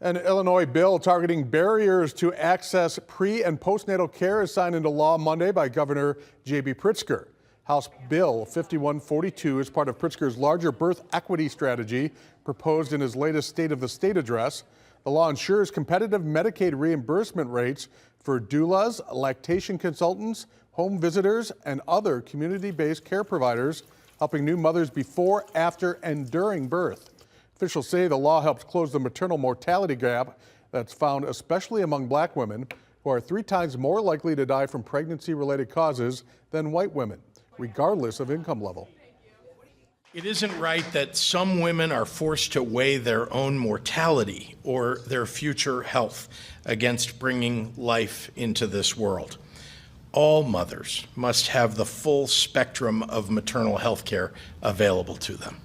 An Illinois bill targeting barriers to access pre- and postnatal care is signed into law Monday by Governor J.B. Pritzker. House Bill 5142 is part of Pritzker's larger birth equity strategy proposed in his latest State of the State address. The law ensures competitive Medicaid reimbursement rates for doulas, lactation consultants, home visitors, and other community-based care providers, helping new mothers before, after, and during birth. Officials say the law helps close the maternal mortality gap that's found especially among black women, who are 3 times more likely to die from pregnancy-related causes than white women, regardless of income level. It isn't right that some women are forced to weigh their own mortality or their future health against bringing life into this world. All mothers must have the full spectrum of maternal health care available to them.